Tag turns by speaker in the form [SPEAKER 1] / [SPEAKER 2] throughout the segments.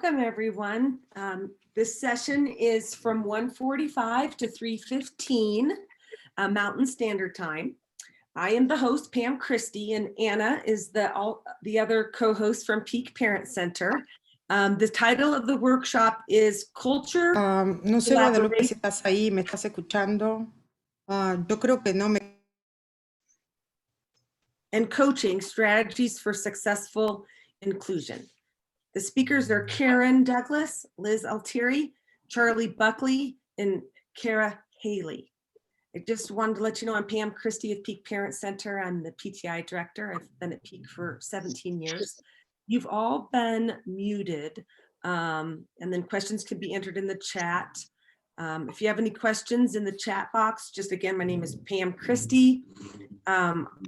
[SPEAKER 1] Welcome, everyone. This session is from 1:45 to 3:15 Mountain Standard Time. I am the host, Pam Christie, and Anna is the other co-host from Peak Parent Center. The title of the workshop is Culture.
[SPEAKER 2] No sé, Guadalupe, si estás ahí, me estás escuchando. Yo creo que no me...
[SPEAKER 1] And Coaching Strategies for Successful Inclusion. The speakers are Karen Douglas, Liz Altieri, Charlie Buckley, and Kara Haley. I just wanted to let you know I'm Pam Christie of Peak Parent Center. I'm the PTI director. I've been at Peak for 17 years. You've all been muted, and then questions can be entered in the chat. If you have any questions in the chat box, just again, my name is Pam Christie.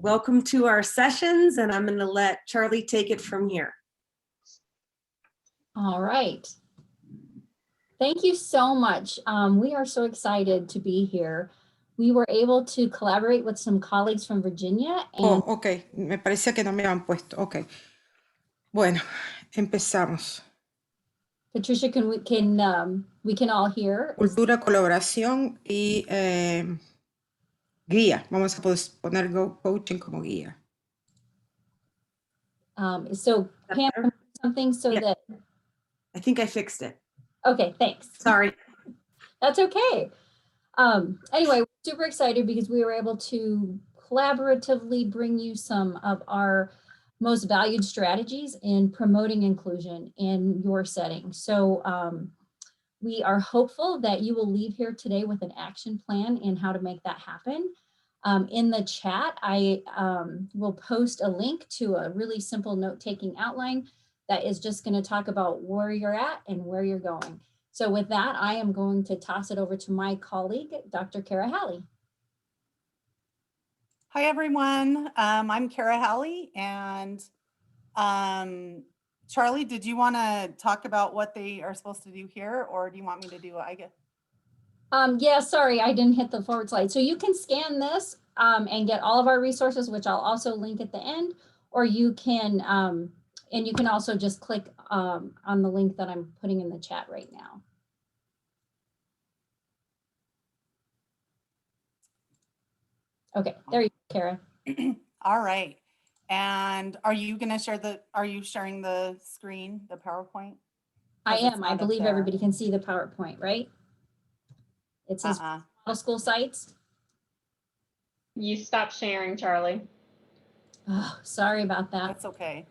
[SPEAKER 1] Welcome to our sessions, and I'm going to let Charlie take it from here.
[SPEAKER 3] All right. Thank you so much. We are so excited to be here. We were able to collaborate with some colleagues from Virginia. And
[SPEAKER 2] ok, me parecía que no me habían puesto. Ok. Bueno, empezamos.
[SPEAKER 3] Patricia, we can all hear.
[SPEAKER 2] Cultura, colaboración y guía. Vamos a poner coaching como guía.
[SPEAKER 3] So Pam, something so
[SPEAKER 1] Yeah.
[SPEAKER 3] that.
[SPEAKER 1] I think I fixed it.
[SPEAKER 3] Okay, thanks.
[SPEAKER 1] Sorry.
[SPEAKER 3] That's okay. Anyway, we're super excited because we were able to collaboratively bring you some of our most valued strategies in promoting inclusion in your setting. So we are hopeful that you will leave here today with an action plan in how to make that happen. In the chat, I will post a link to a really simple note-taking outline that is just going to talk about where you're at and where you're going. So with that, I am going to toss it over to my colleague, Dr. Kara Haley.
[SPEAKER 4] Hi, everyone. I'm Kara Haley, and Charlie, did you want to talk about what they are supposed to do here, or do you want me to do what I get?
[SPEAKER 3] Yeah, sorry, I didn't hit the forward slide. So you can scan this and get all of our resources, which I'll also link at the end, or you can, and you can also just click on the link that I'm putting in the chat right now. Okay, there you go, Kara.
[SPEAKER 4] All right. And are you going to share are you sharing the screen, the PowerPoint?
[SPEAKER 3] I am. I believe everybody can see the PowerPoint, right? It says model school sites.
[SPEAKER 5] You stopped sharing, Charlie.
[SPEAKER 3] Oh, sorry about that.
[SPEAKER 4] That's okay.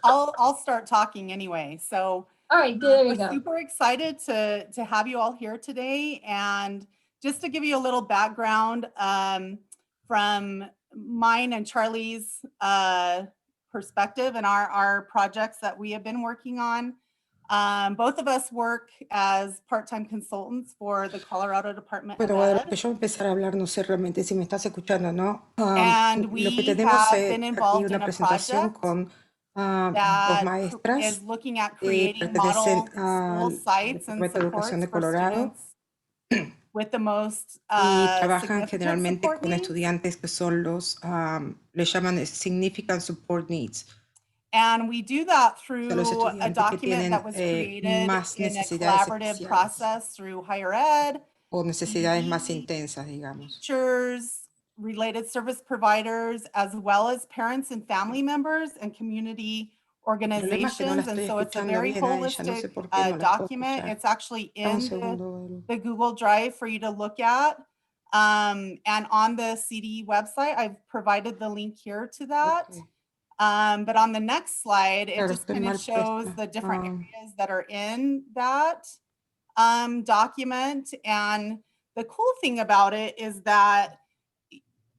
[SPEAKER 4] I'll start talking anyway. So
[SPEAKER 3] all right, there you
[SPEAKER 4] we're
[SPEAKER 3] go.
[SPEAKER 4] Super excited to have you all here today. And just to give you a little background from mine and Charlie's perspective and our projects that we have been working on. Both of us work as part-time consultants for the Colorado Department of Ed.
[SPEAKER 2] Yo empezar a hablar, no sé realmente si me estás escuchando, ¿no?
[SPEAKER 4] And
[SPEAKER 2] Lo
[SPEAKER 4] we
[SPEAKER 2] que tenemos
[SPEAKER 4] have been involved
[SPEAKER 2] aquí una
[SPEAKER 4] in a
[SPEAKER 2] presentación
[SPEAKER 4] project
[SPEAKER 2] con dos
[SPEAKER 4] that
[SPEAKER 2] maestras
[SPEAKER 4] is looking at creating
[SPEAKER 2] pertenecen
[SPEAKER 4] model school sites and
[SPEAKER 2] Departamento de Educación
[SPEAKER 4] supports
[SPEAKER 2] de
[SPEAKER 4] for
[SPEAKER 2] Colorado
[SPEAKER 4] students with the most
[SPEAKER 2] y trabajan
[SPEAKER 4] significant
[SPEAKER 2] generalmente
[SPEAKER 4] support
[SPEAKER 2] con
[SPEAKER 4] needs.
[SPEAKER 2] estudiantes que son los, le llaman Significant Support Needs.
[SPEAKER 4] And we do that through
[SPEAKER 2] los
[SPEAKER 4] a
[SPEAKER 2] estudiantes que
[SPEAKER 4] document
[SPEAKER 2] tienen
[SPEAKER 4] that was created
[SPEAKER 2] más
[SPEAKER 4] in a
[SPEAKER 2] necesidades
[SPEAKER 4] collaborative
[SPEAKER 2] especiales
[SPEAKER 4] process through higher ed,
[SPEAKER 2] o necesidades más intensas, digamos.
[SPEAKER 4] teachers, related service providers, as well as parents and family members and community organizations. And so it's a very holistic document. It's actually in the Google Drive for you to look at. And on the CD website, I've provided the link here to that.
[SPEAKER 2] Okay.
[SPEAKER 4] But on the next slide, it just kind of shows the different areas that are in that document. And the cool thing about it is that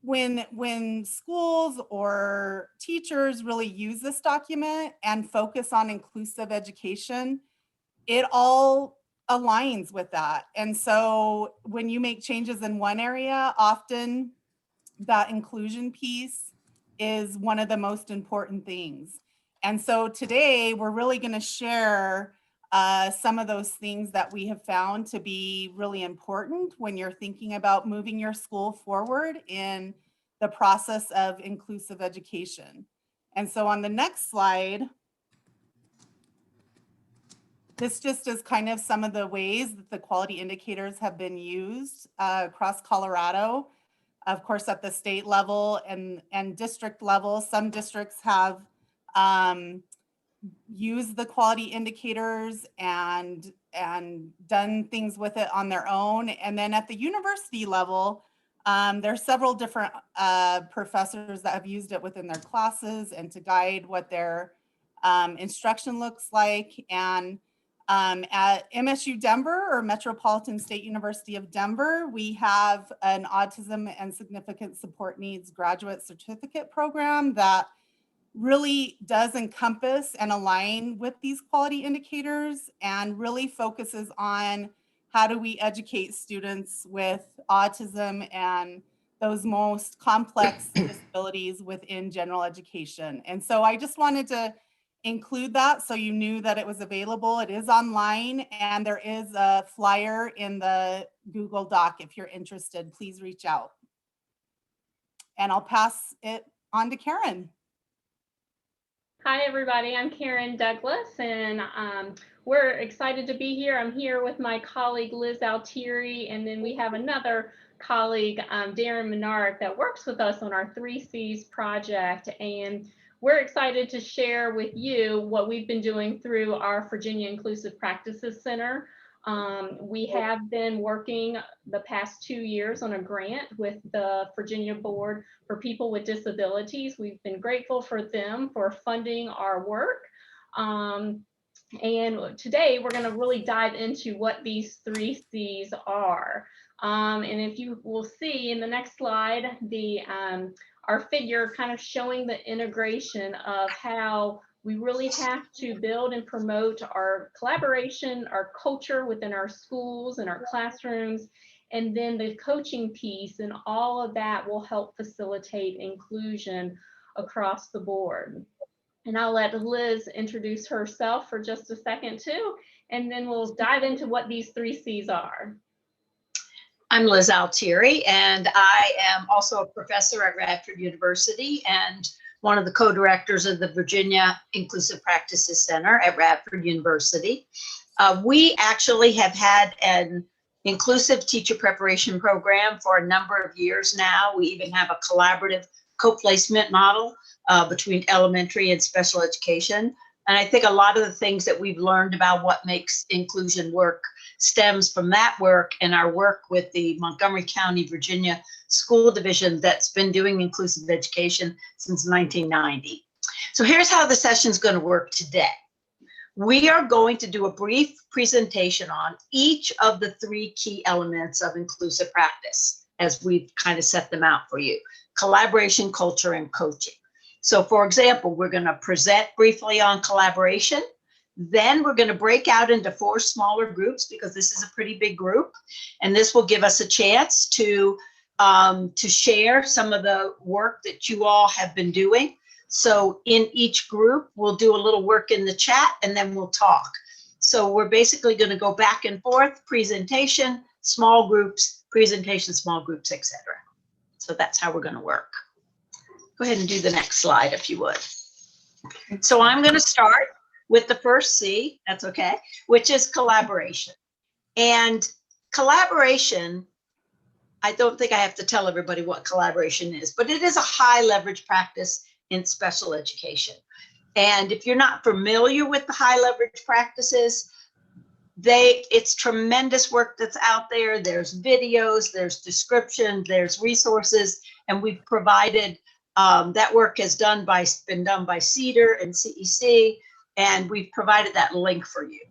[SPEAKER 4] when schools or teachers really use this document and focus on inclusive education, it all aligns with that. And so when you make changes in one area, often that inclusion piece is one of the most important things. And so today we're really going to share some of those things that we have found to be really important when you're thinking about moving your school forward in the process of inclusive education. And so on the next slide, this just is kind of some of the ways that the quality indicators have been used across Colorado. Of course, at the state level and district level, some districts have used the quality indicators and done things with it on their own. And then at the university level, there are several different professors that have used it within their classes and to guide what their instruction looks like. And at MSU Denver, or Metropolitan State University of Denver, we have an Autism and Significant Support Needs graduate certificate program that really does encompass and align with these quality indicators and really focuses on how do we educate students with autism and those most complex disabilities within general education. And so I just wanted to include that so you knew that it was available. It is online, and there is a flyer in the Google Doc. If you're interested, please reach out. And I'll pass it on to Karen.
[SPEAKER 5] Hi, everybody. I'm Karen Douglas, and we're excited to be here. I'm here with my colleague, Liz Altieri, and then we have another colleague, Darren Menard, that works with us on our 3 Cs project. And we're excited to share with you what we've been doing through our Virginia Inclusive Practices Center. We have been working the past 2 years on a grant with the Virginia Board for People with Disabilities. We've been grateful for them for funding our work. And today we're going to really dive into what these 3 Cs are. And if you will see in the next slide, our figure kind of showing the integration of how we really have to build and promote our collaboration, our culture within our schools and our classrooms, and then the coaching piece, and all of that will help facilitate inclusion across the board. And I'll let Liz introduce herself for just a second too, and then we'll dive into what these 3 Cs are.
[SPEAKER 6] I'm Liz Altieri, and I am also a professor at Radford University and one of the co-directors of the Virginia Inclusive Practices Center at Radford University. We actually have had an inclusive teacher preparation program for a number of years now. We even have a collaborative co-placement model between elementary and special education. And I think a lot of the things that we've learned about what makes inclusion work stems from that work and our work with the Montgomery County, Virginia School Division that's been doing inclusive education since 1990. So here's how the session is going to work today. We are going to do a brief presentation on each of the 3 key elements of inclusive practice as we've kind of set them out for you: collaboration, culture, and coaching. So for example, we're going to present briefly on collaboration. Then we're going to break out into 4 smaller groups because this is a pretty big group. And this will give us a chance to share some of the work that you all have been doing. So in each group, we'll do a little work in the chat and then we'll talk. So we're basically going to go back and forth, presentation, small groups, presentation, small groups, etc. So that's how we're going to work. Go ahead and do the next slide if you would. So I'm going to start with the first C, that's okay, which is collaboration. And collaboration, I don't think I have to tell everybody what collaboration is, but it is a high leverage practice in special education. And if you're not familiar with the high leverage practices, it's tremendous work that's out there. There's videos, there's description, there's resources, and we've provided that work has been done by CEDAR and CEC, and we've provided that link for you.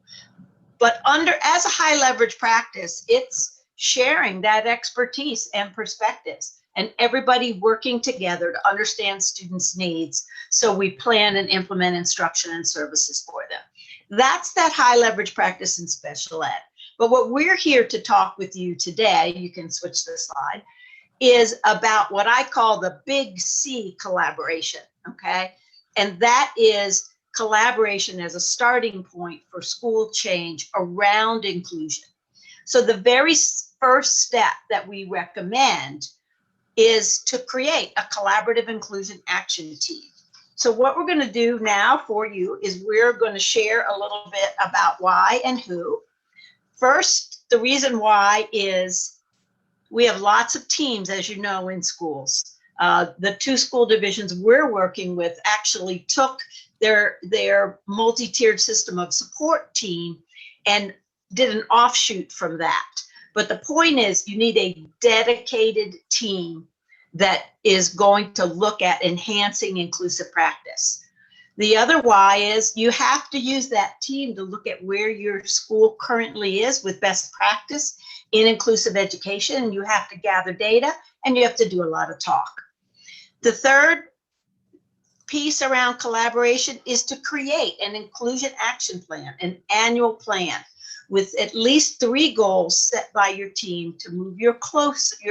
[SPEAKER 6] But as a high leverage practice, it's sharing that expertise and perspectives and everybody working together to understand students' needs so we plan and implement instruction and services for them. That's that high leverage practice in special ed. But what we're here to talk with you today, you can switch the slide, is about what I call the big C collaboration, okay? And that is collaboration as a starting point for school change around inclusion. So the very first step that we recommend is to create a collaborative inclusion action team. So what we're going to do now for you is we're going to share a little bit about why and who. First, the reason why is we have lots of teams, as you know, in schools. The 2 school divisions we're working with actually took their multi-tiered system of support team and did an offshoot from that. But the point is, you need a dedicated team that is going to look at enhancing inclusive practice. The other why is you have to use that team to look at where your school currently is with best practice in inclusive education. You have to gather data and you have to do a lot of talk. The third piece around collaboration is to create an inclusion action plan, an annual plan with at least 3 goals set by your team to move your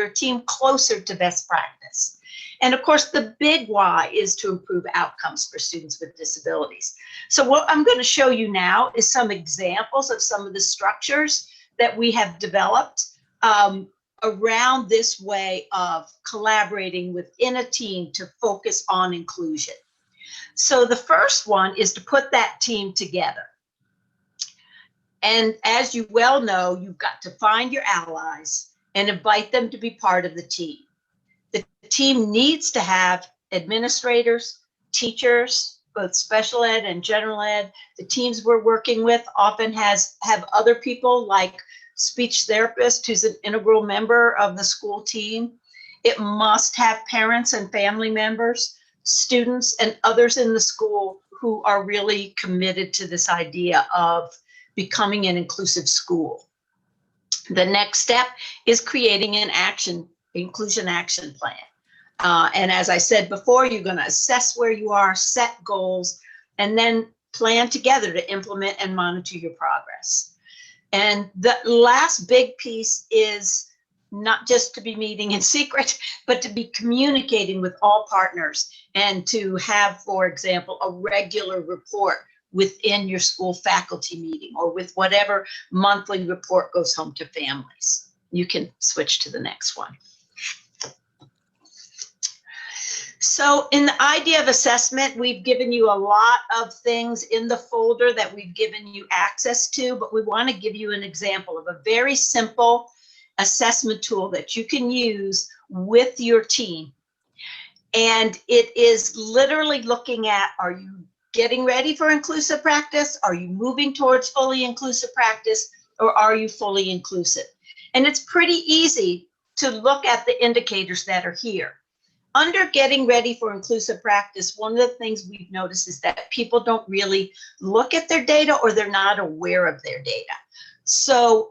[SPEAKER 6] team closer to best practice. And of course, the big why is to improve outcomes for students with disabilities. So what I'm going to show you now is some examples of some of the structures that we have developed around this way of collaborating within a team to focus on inclusion. So the first one is to put that team together. And as you well know, you've got to find your allies and invite them to be part of the team. The team needs to have administrators, teachers, both special ed and general ed. The teams we're working with often have other people like speech therapist who's an integral member of the school team. It must have parents and family members, students, and others in the school who are really committed to this idea of becoming an inclusive school. The next step is creating an inclusion action plan. And as I said before, you're going to assess where you are, set goals, and then plan together to implement and monitor your progress. And the last big piece is not just to be meeting in secret, but to be communicating with all partners and to have, for example, a regular report within your school faculty meeting or with whatever monthly report goes home to families. You can switch to the next one. So in the idea of assessment, we've given you a lot of things in the folder that we've given you access to, but we want to give you an example of a very simple assessment tool that you can use with your team. And it is literally looking at, are you getting ready for inclusive practice? Are you moving towards fully inclusive practice, or are you fully inclusive? And it's pretty easy to look at the indicators that are here. Under getting ready for inclusive practice, one of the things we've noticed is that people don't really look at their data, or they're not aware of their data. So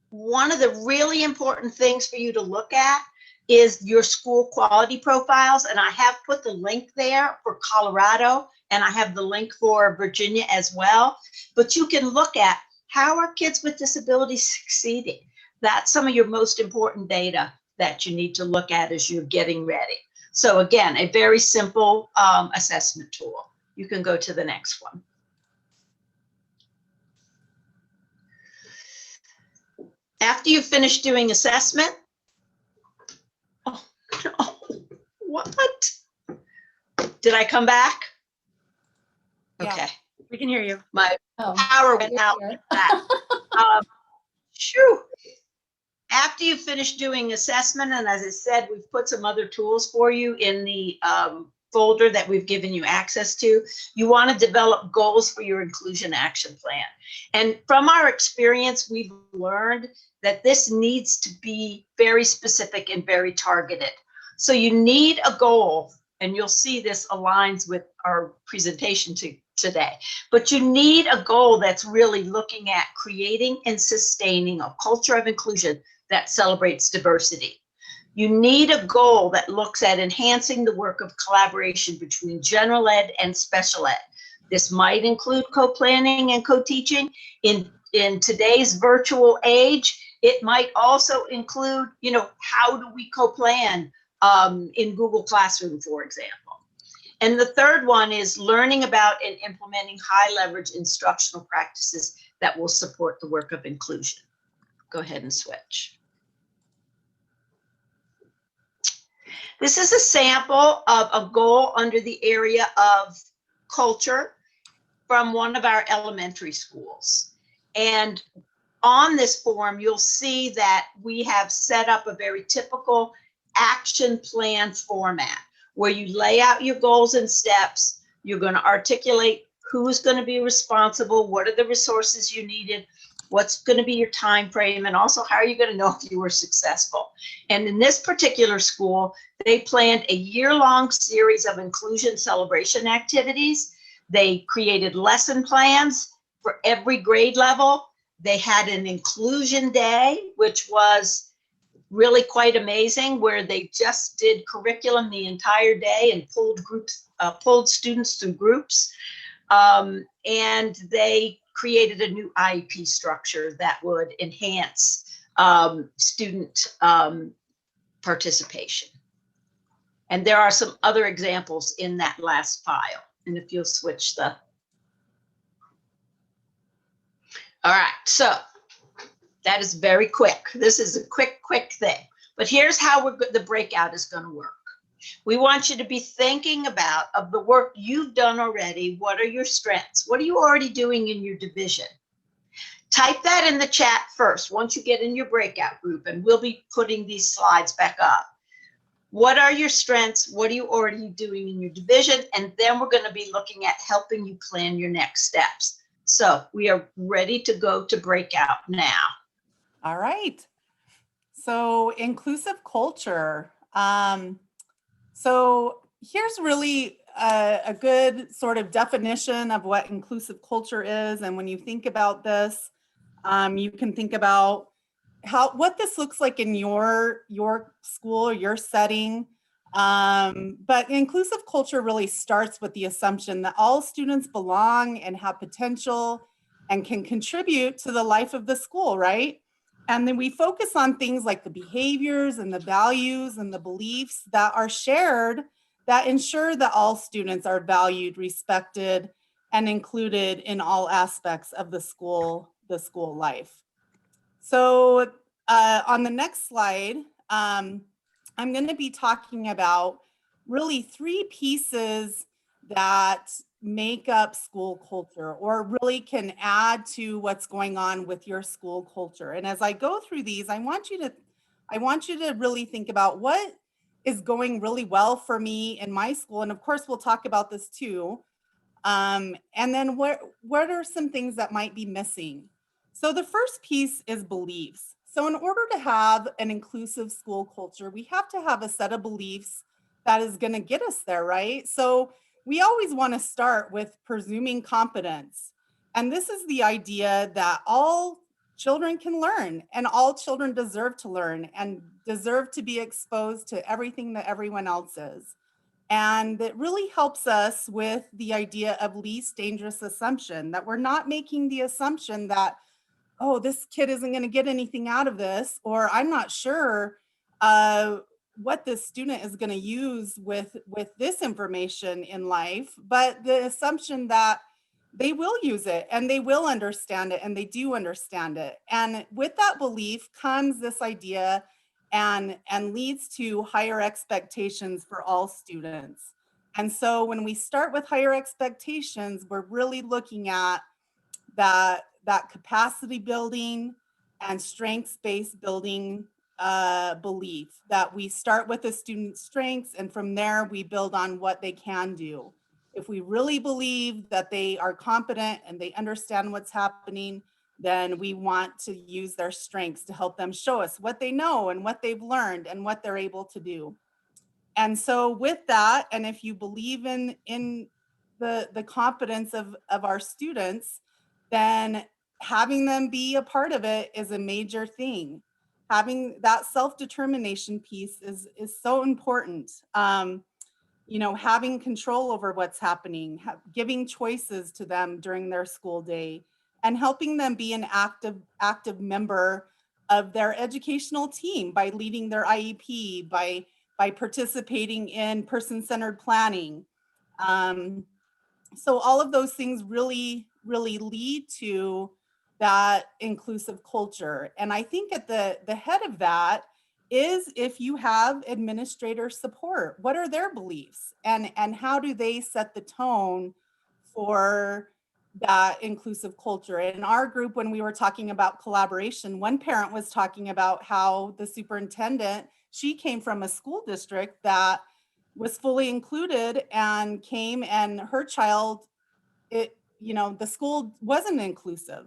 [SPEAKER 6] one of the really important things for you to look at is your school quality profiles. And I have put the link there for Colorado, and I have the link for Virginia as well. But you can look at, how are kids with disabilities succeeding? That's some of your most important data that you need to look at as you're getting ready. So again, a very simple assessment tool. You can go to the next one. After you finish doing assessment, oh no, what? Did I come back?
[SPEAKER 4] Yeah.
[SPEAKER 6] Okay,
[SPEAKER 7] We can hear you.
[SPEAKER 6] my
[SPEAKER 3] Oh,
[SPEAKER 6] power went
[SPEAKER 3] you're
[SPEAKER 6] out
[SPEAKER 3] here.
[SPEAKER 6] with that. Shoo. After you finish doing assessment, and as I said, we've put some other tools for you in the folder that we've given you access to, you want to develop goals for your inclusion action plan. And from our experience, we've learned that this needs to be very specific and very targeted. So you need a goal, and you'll see this aligns with our presentation today, but you need a goal that's really looking at creating and sustaining a culture of inclusion that celebrates diversity. You need a goal that looks at enhancing the work of collaboration between general ed and special ed. This might include co-planning and co-teaching. In today's virtual age, it might also include, how do we co-plan in Google Classroom, for example. And the third one is learning about and implementing high leverage instructional practices that will support the work of inclusion. Go ahead and switch. This is a sample of a goal under the area of culture from one of our elementary schools. And on this form, you'll see that we have set up a very typical action plan format where you lay out your goals and steps. You're going to articulate who's going to be responsible, what are the resources you needed, what's going to be your time frame, and also how are you going to know if you were successful. And in this particular school, they planned a year-long series of inclusion celebration activities. They created lesson plans for every grade level. They had an inclusion day, which was really quite amazing, where they just did curriculum the entire day and pulled students through groups. And they created a new IEP structure that would enhance student participation. And there are some other examples in that last file. And if you'll switch the. All right, so that is very quick. This is a quick thing. But here's how the breakout is going to work. We want you to be thinking about, of the work you've done already, what are your strengths? What are you already doing in your division? Type that in the chat first once you get in your breakout group, and we'll be putting these slides back up. What are your strengths? What are you already doing in your division? And then we're going to be looking at helping you plan your next steps. So we are ready to go to breakout now.
[SPEAKER 4] All right. So inclusive culture. So here's really a good sort of definition of what inclusive culture is. And when you think about this, you can think about what this looks like in your school or your setting. But inclusive culture really starts with the assumption that all students belong and have potential and can contribute to the life of the school, right? And then we focus on things like the behaviors and the values and the beliefs that are shared that ensure that all students are valued, respected, and included in all aspects of the school life. So on the next slide, I'm going to be talking about really 3 pieces that make up school culture, or really can add to what's going on with your school culture. And as I go through these, I want you to really think about what is going really well for me in my school. And of course, we'll talk about this too. And then what are some things that might be missing? So the first piece is beliefs. So in order to have an inclusive school culture, we have to have a set of beliefs that is going to get us there, right? So we always want to start with presuming competence. And this is the idea that all children can learn, and all children deserve to learn and deserve to be exposed to everything that everyone else is. And it really helps us with the idea of least dangerous assumption, that we're not making the assumption that, oh, this kid isn't going to get anything out of this, or I'm not sure what this student is going to use with this information in life, but the assumption that they will use it and they will understand it, and they do understand it. And with that belief comes this idea and leads to higher expectations for all students. And so when we start with higher expectations, we're really looking at that capacity building and strengths-based building belief, that we start with the student's strengths, and from there we build on what they can do. If we really believe that they are competent and they understand what's happening, then we want to use their strengths to help them show us what they know and what they've learned and what they're able to do. And so with that, and if you believe in the competence of our students, then having them be a part of it is a major thing. Having that self-determination piece is so important. Having control over what's happening, giving choices to them during their school day, and helping them be an active member of their educational team by leading their IEP, by participating in person-centered planning. So all of those things really, really lead to that inclusive culture. And I think at the head of that is if you have administrator support. What are their beliefs, and how do they set the tone for that inclusive culture? In our group, when we were talking about collaboration, one parent was talking about how the superintendent, she came from a school district that was fully included and came, and her child, the school wasn't inclusive,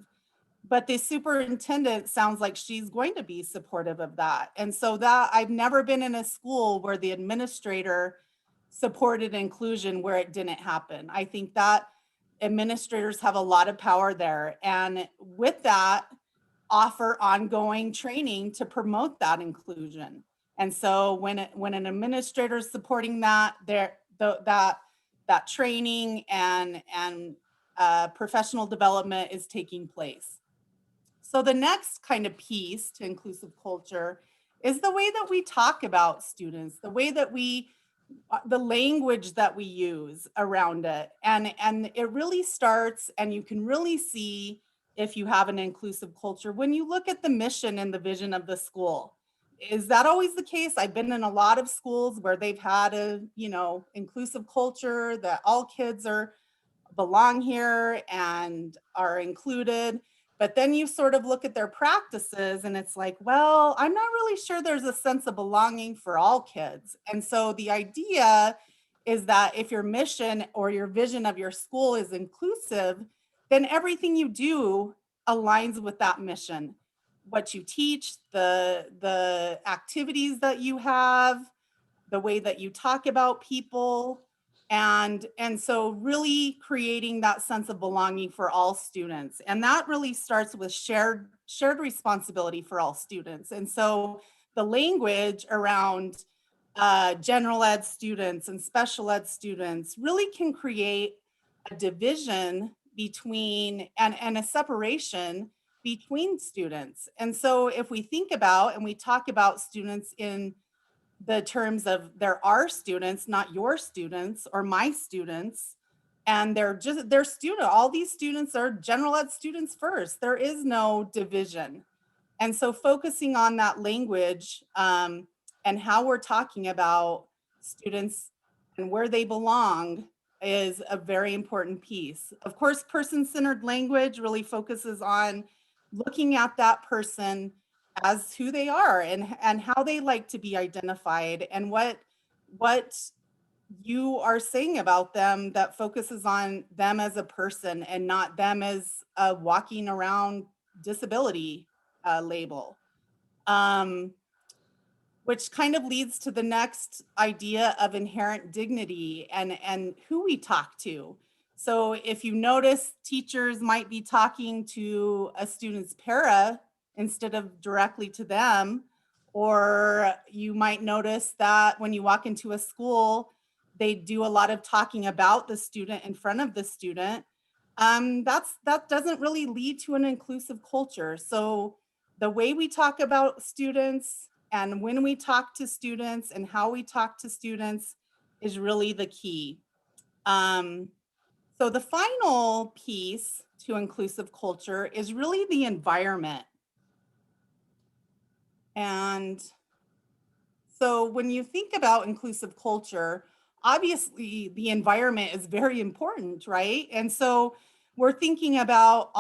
[SPEAKER 4] but the superintendent sounds like she's going to be supportive of that. And so that, I've never been in a school where the administrator supported inclusion where it didn't happen. I think that administrators have a lot of power there, and with that, offer ongoing training to promote that inclusion. And so when an administrator is supporting that, that training and professional development is taking place. So the next kind of piece to inclusive culture is the way that we talk about students, the way that the language that we use around it. And it really starts, and you can really see if you have an inclusive culture when you look at the mission and the vision of the school. Is that always the case? I've been in a lot of schools where they've had a, inclusive culture that all kids belong here and are included. But then you sort of look at their practices and it's like, well, I'm not really sure there's a sense of belonging for all kids. And so the idea is that if your mission or your vision of your school is inclusive, then everything you do aligns with that mission. What you teach, the activities that you have, the way that you talk about people, and so really creating that sense of belonging for all students. And that really starts with shared responsibility for all students. And so the language around general ed students and special ed students really can create a division between and a separation between students. And so if we think about and we talk about students in the terms of there are students, not your students or my students, and they're student. All these students are general ed students first. There is no division. And so focusing on that language and how we're talking about students and where they belong is a very important piece. Of course, person-centered language really focuses on looking at that person as who they are and how they like to be identified, and what you are saying about them that focuses on them as a person and not them as a walking around disability label. Which kind of leads to the next idea of inherent dignity and who we talk to. So if you notice, teachers might be talking to a student's para instead of directly to them, or you might notice that when you walk into a school, they do a lot of talking about the student in front of the student. That doesn't really lead to an inclusive culture. So the way we talk about students and when we talk to students and how we talk to students is really the key. So the final piece to inclusive culture is really the environment. And so when you think about inclusive culture, obviously the environment is very important, right? And so we're thinking about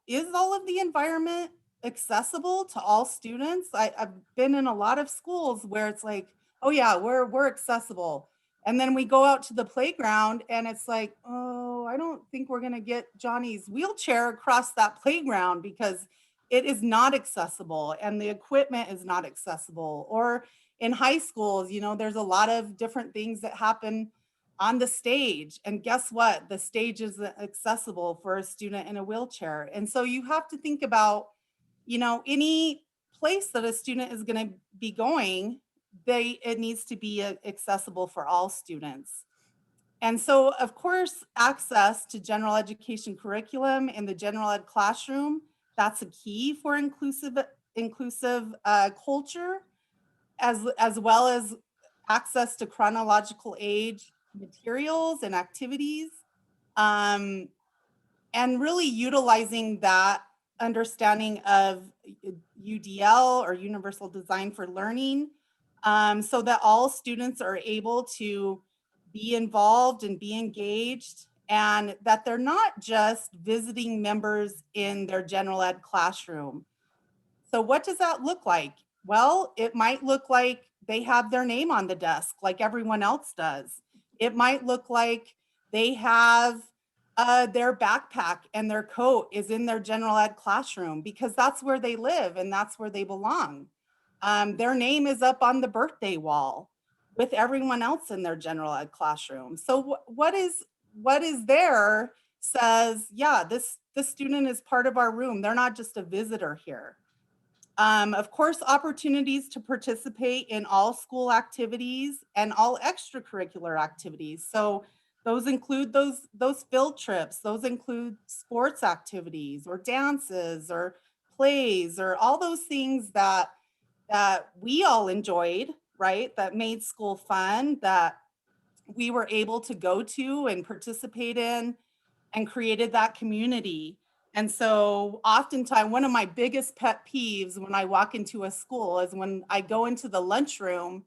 [SPEAKER 4] is all of the environment accessible to all students? I've been in a lot of schools where it's like, oh yeah, we're accessible. And then we go out to the playground and it's like, oh, I don't think we're gonna get Johnny's wheelchair across that playground because it is not accessible and the equipment is not accessible. Or in high schools, there's a lot of different things that happen on the stage. And guess what? The stage isn't accessible for a student in a wheelchair. And so you have to think about, any place that a student is going to be going, it needs to be accessible for all students. And so, of course, access to general education curriculum in the general ed classroom, that's a key for inclusive culture, as well as access to chronological age materials and activities, and really utilizing that understanding of UDL, or Universal Design for Learning, so that all students are able to be involved and be engaged, and that they're not just visiting members in their general ed classroom. So what does that look like? Well, it might look like they have their name on the desk like everyone else does. It might look like they have their backpack and their coat is in their general ed classroom, because that's where they live and that's where they belong. Their name is up on the birthday wall with everyone else in their general ed classroom. So what is there says, yeah, this student is part of our room. They're not just a visitor here. Of course, opportunities to participate in all school activities and all extracurricular activities. So those include those field trips, those include sports activities or dances or plays or all those things that we all enjoyed, right? That made school fun, that we were able to go to and participate in, and created that community. And so oftentimes, one of my biggest pet peeves when I walk into a school is when I go into the lunchroom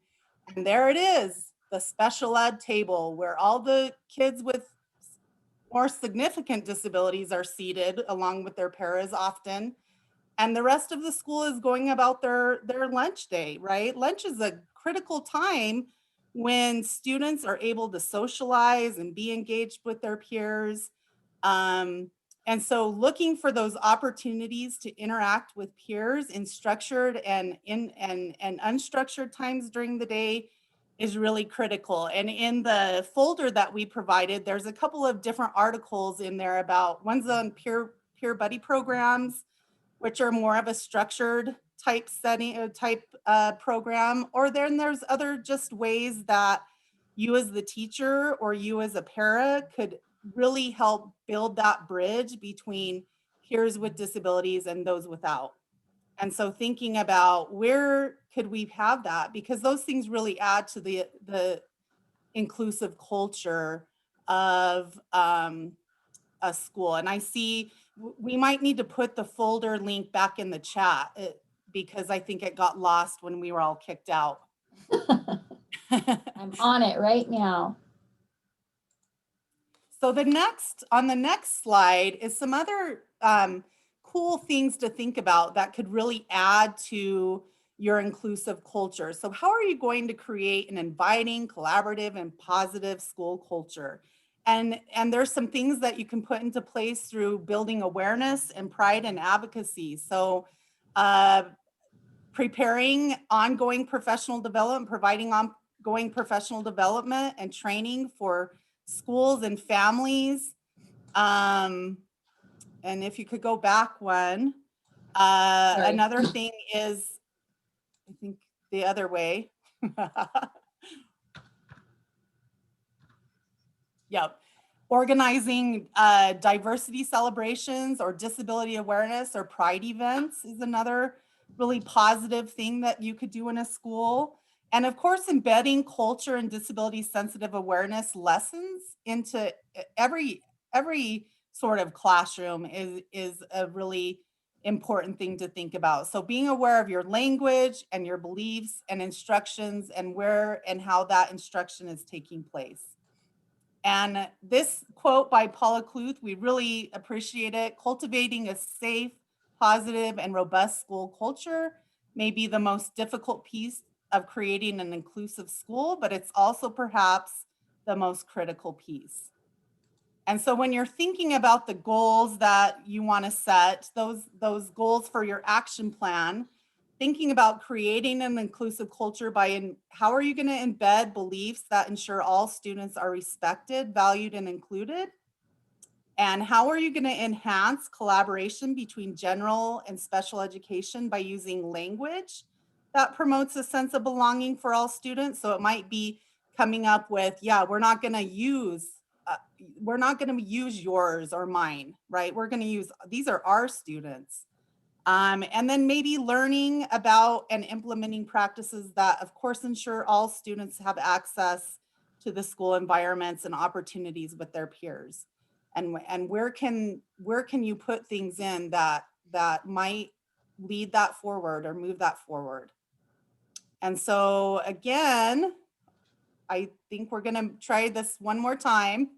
[SPEAKER 4] and there it is, the special ed table where all the kids with more significant disabilities are seated along with their paras often. And the rest of the school is going about their lunch day, right? Lunch is a critical time when students are able to socialize and be engaged with their peers. And so looking for those opportunities to interact with peers in structured and unstructured times during the day is really critical. And in the folder that we provided, there's a couple of different articles in there about, one's on peer buddy programs, which are more of a structured type setting, program, or then there's other just ways that you as the teacher or you as a para could really help build that bridge between peers with disabilities and those without. And so thinking about where could we have that, because those things really add to the inclusive culture of a school. And I see we might need to put the folder link back in the chat because I think it got lost when we were all kicked out.
[SPEAKER 3] I'm on it right now.
[SPEAKER 4] So on the next slide is some other cool things to think about that could really add to your inclusive culture. So how are you going to create an inviting, collaborative, and positive school culture? And there's some things that you can put into place through building awareness and pride and advocacy. So preparing ongoing professional development, providing ongoing professional development and training for schools and families. And if you could go back one, another thing is, I think the other way. Yep. Organizing diversity celebrations or disability awareness or pride events is another really positive thing that you could do in a school. And of course, embedding culture and disability sensitive awareness lessons into every sort of classroom is a really important thing to think about. So being aware of your language and your beliefs and instructions and where and how that instruction is taking place. And this quote by Paula Kluth, we really appreciate it. Cultivating a safe, positive, and robust school culture may be the most difficult piece of creating an inclusive school, but it's also perhaps the most critical piece. And so when you're thinking about the goals that you want to set, those goals for your action plan, thinking about creating an inclusive culture by how are you going to embed beliefs that ensure all students are respected, valued, and included? And how are you going to enhance collaboration between general and special education by using language that promotes a sense of belonging for all students? So it might be coming up with, yeah, we're not going to use yours or mine, right? We're going to use, these are our students. And then maybe learning about and implementing practices that, of course, ensure all students have access to the school environments and opportunities with their peers. And where can you put things in that that might lead that forward or move that forward. And so again, I think we're going to try this one more time.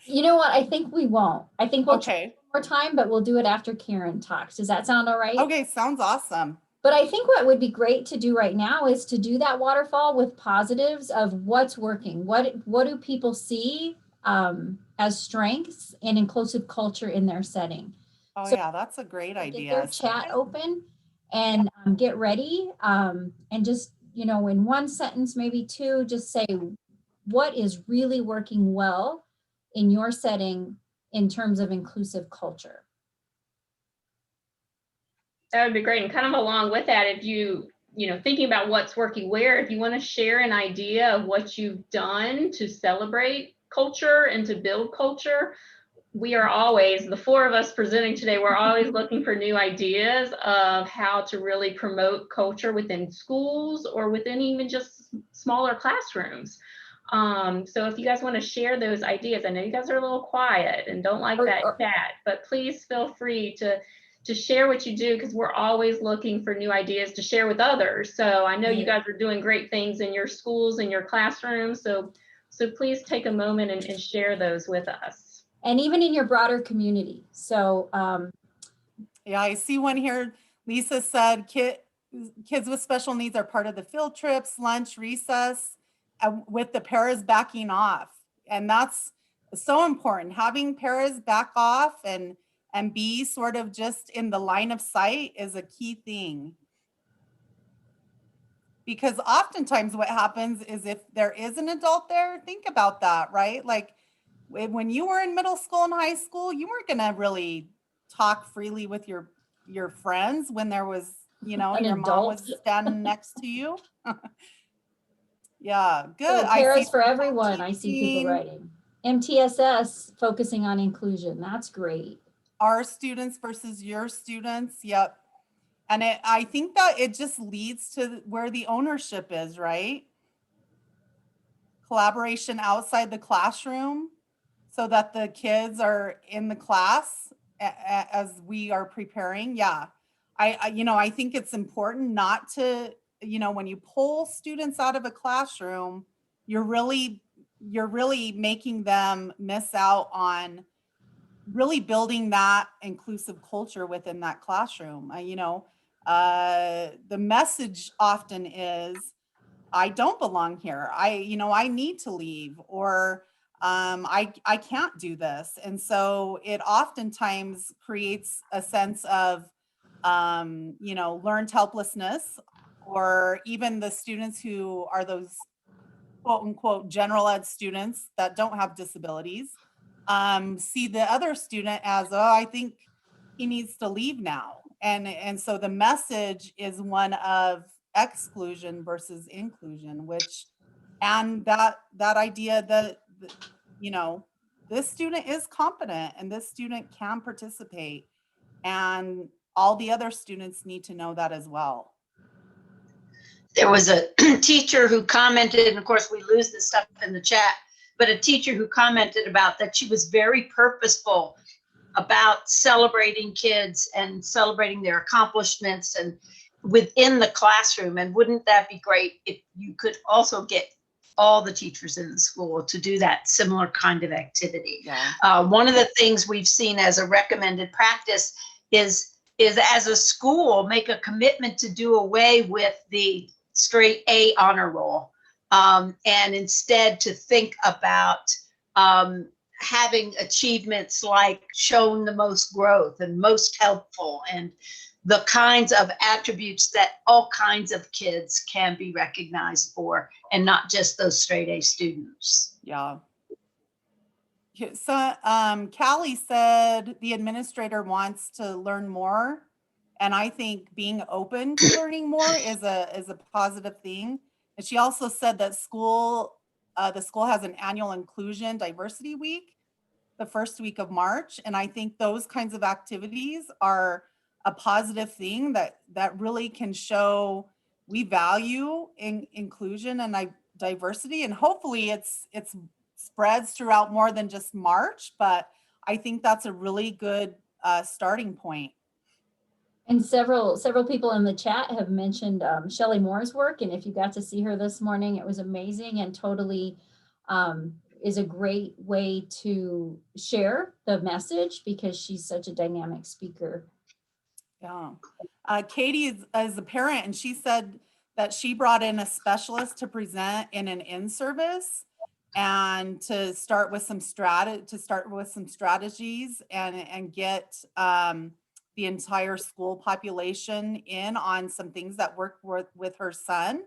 [SPEAKER 3] You know what? I think we won't. I think we'll try
[SPEAKER 4] Okay.
[SPEAKER 3] one more time, but we'll do it after Karen talks. Does that sound all right?
[SPEAKER 4] Okay, sounds awesome.
[SPEAKER 3] But I think what would be great to do right now is to do that waterfall with positives of what's working. What do people see as strengths and inclusive culture in their setting?
[SPEAKER 4] Oh
[SPEAKER 3] So
[SPEAKER 4] yeah, that's a great idea.
[SPEAKER 3] get their chat open and get ready and just, you know, in one sentence, maybe two, just say what is really working well in your setting in terms of inclusive culture.
[SPEAKER 5] That would be great. And kind of along with that, if you know, thinking about what's working where, if you want to share an idea of what you've done to celebrate culture and to build culture, we are always, the four of us presenting today, we're always looking for new ideas of how to really promote culture within schools or within even just smaller classrooms. So if you guys want to share those ideas, I know you guys are a little quiet and don't like that chat, but please feel free to share what you do, because we're always looking for new ideas to share with others. So I know you guys are doing great things in your schools and your classrooms. So please take a moment and share those with us.
[SPEAKER 3] And even in your broader community. So
[SPEAKER 4] yeah, I see one here. Lisa said kids with special needs are part of the field trips, lunch, recess, with the paras backing off. And that's so important. Having paras back off and be sort of just in the line of sight is a key thing. Because oftentimes what happens is if there is an adult there, think about that, right? Like when you were in middle school and high school, you weren't gonna really talk freely with your friends when there was, you know,
[SPEAKER 3] An
[SPEAKER 4] your mom
[SPEAKER 3] adult.
[SPEAKER 4] was standing next to you. Yeah, good.
[SPEAKER 3] So
[SPEAKER 4] I
[SPEAKER 3] paras
[SPEAKER 4] see
[SPEAKER 3] for everyone. I see people writing. MTSS focusing on inclusion. That's great.
[SPEAKER 4] our students versus your students. Yep. And I think that it just leads to where the ownership is, right? Collaboration outside the classroom so that the kids are in the class as we are preparing. Yeah. I think it's important not to, when you pull students out of a classroom, you're really making them miss out on really building that inclusive culture within that classroom. The message often is, I don't belong here. I need to leave, or I can't do this. And so it oftentimes creates a sense of, learned helplessness, or even the students who are those quote unquote general ed students that don't have disabilities see the other student as, oh, I think he needs to leave now. And so the message is one of exclusion versus inclusion, and that idea that, this student is competent and this student can participate, and all the other students need to know that as well.
[SPEAKER 6] There was a teacher who commented, and of course we lose this stuff in the chat, but a teacher who commented about that she was very purposeful about celebrating kids and celebrating their accomplishments and within the classroom. And wouldn't that be great if you could also get all the teachers in the school to do that similar kind of activity?
[SPEAKER 4] Yeah.
[SPEAKER 6] One of the things we've seen as a recommended practice is as a school, make a commitment to do away with the straight A honor roll, and instead to think about having achievements like shown the most growth and most helpful, and the kinds of attributes that all kinds of kids can be recognized for, and not just those straight A students.
[SPEAKER 4] Yeah. So Callie said the administrator wants to learn more. And I think being open to learning more is a positive thing. And she also said that the school has an annual inclusion diversity week, the first week of March. And I think those kinds of activities are a positive thing that really can show we value inclusion and diversity. And hopefully it's spreads throughout more than just March, but I think that's a really good starting point.
[SPEAKER 3] And several people in the chat have mentioned Shelly Moore's work. And if you got to see her this morning, it was amazing and totally is a great way to share the message because she's such a dynamic speaker.
[SPEAKER 4] Yeah. Katie is a parent, and she said that she brought in a specialist to present in an in-service and to start with some strategies and get the entire school population in on some things that work with her son.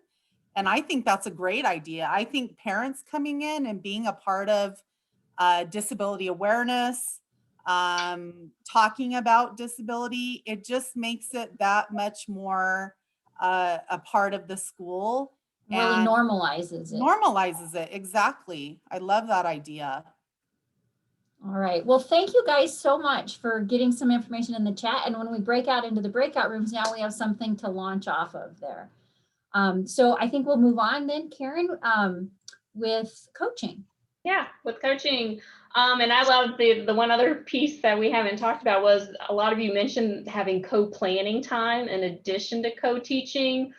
[SPEAKER 4] And I think that's a great idea. I think parents coming in and being a part of disability awareness, talking about disability, it just makes it that much more a part of the school.
[SPEAKER 3] Really
[SPEAKER 4] and
[SPEAKER 3] normalizes it.
[SPEAKER 4] Normalizes it, exactly. I love that idea.
[SPEAKER 3] All right. Well, thank you guys so much for getting some information in the chat. And when we break out into the breakout rooms, now we have something to launch off of there. So I think we'll move on then, Karen, with coaching.
[SPEAKER 5] Yeah, with coaching. And I love the one other piece that we haven't talked about was a lot of you mentioned having co-planning time in addition to co-teaching.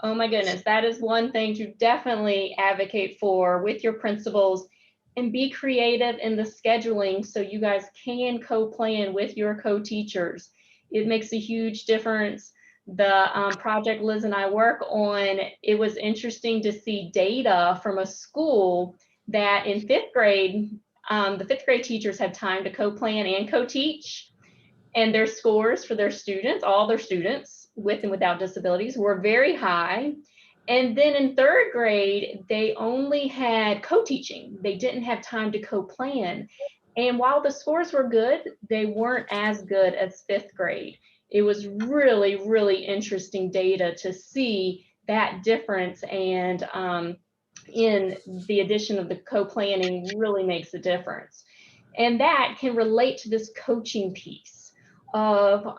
[SPEAKER 5] Oh my goodness, that is one thing to definitely advocate for with your principals, and be creative in the scheduling so you guys can co-plan with your co-teachers. It makes a huge difference. The project Liz and I work on, it was interesting to see data from a school that in fifth grade, the fifth grade teachers had time to co-plan and co-teach, and their scores for their students, all their students with and without disabilities, were very high. And then in third grade, they only had co-teaching. They didn't have time to co-plan. And while the scores were good, they weren't as good as fifth grade. It was really, really interesting data to see that difference. And in the addition of the co-planning really makes a difference. And that can relate to this coaching piece of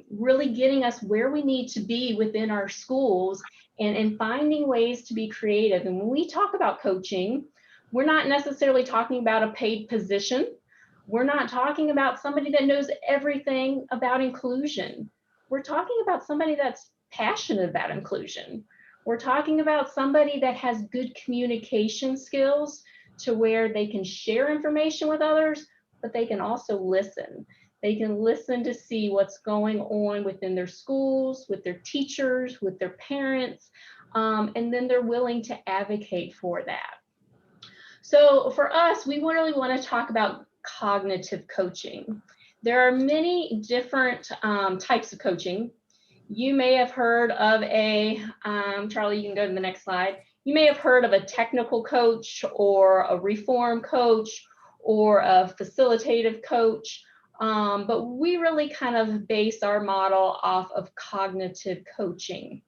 [SPEAKER 5] really getting us where we need to be within our schools and finding ways to be creative. And when we talk about coaching, we're not necessarily talking about a paid position. We're not talking about somebody that knows everything about inclusion. We're talking about somebody that's passionate about inclusion. We're talking about somebody that has good communication skills to where they can share information with others, but they can also listen. They can listen to see what's going on within their schools, with their teachers, with their parents, and then they're willing to advocate for that. So for us, we really want to talk about cognitive coaching. There are many different types of coaching. You may have heard of Charlie, you can go to the next slide. You may have heard of a technical coach or a reform coach or a facilitative coach. But we really kind of base our model off of cognitive coaching,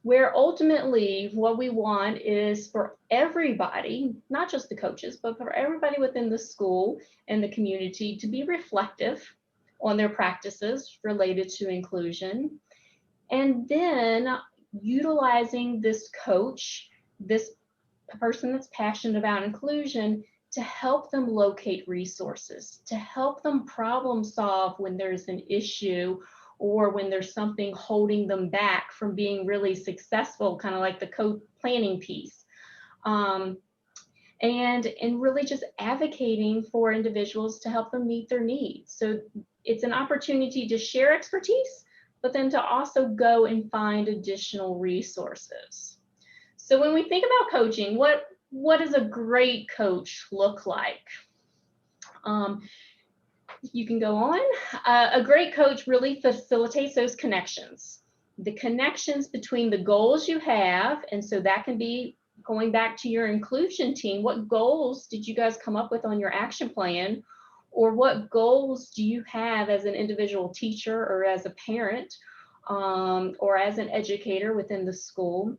[SPEAKER 5] where ultimately what we want is for everybody, not just the coaches, but for everybody within the school and the community to be reflective on their practices related to inclusion. And then utilizing this coach, this person that's passionate about inclusion, to help them locate resources, to help them problem solve when there's an issue or when there's something holding them back from being really successful, kind of like the co-planning piece. And really just advocating for individuals to help them meet their needs. So it's an opportunity to share expertise, but then to also go and find additional resources. So when we think about coaching, what does a great coach look like? You can go on. A great coach really facilitates those connections. The connections between the goals you have, and so that can be going back to your inclusion team. What goals did you guys come up with on your action plan? Or what goals do you have as an individual teacher or as a parent or as an educator within the school?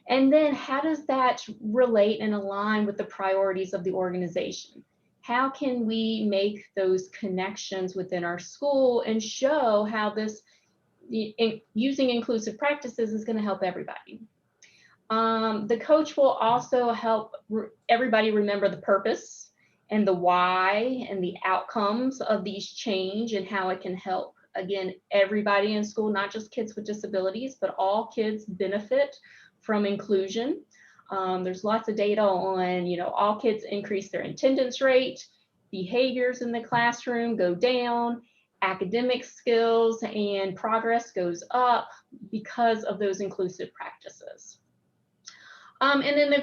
[SPEAKER 5] And then how does that relate and align with the priorities of the organization? How can we make those connections within our school and show how this using inclusive practices is going to help everybody? The coach will also help everybody remember the purpose and the why and the outcomes of these change and how it can help again, everybody in school, not just kids with disabilities, but all kids benefit from inclusion. There's lots of data on, all kids increase their attendance rate, behaviors in the classroom go down, academic skills and progress goes up because of those inclusive practices. And then a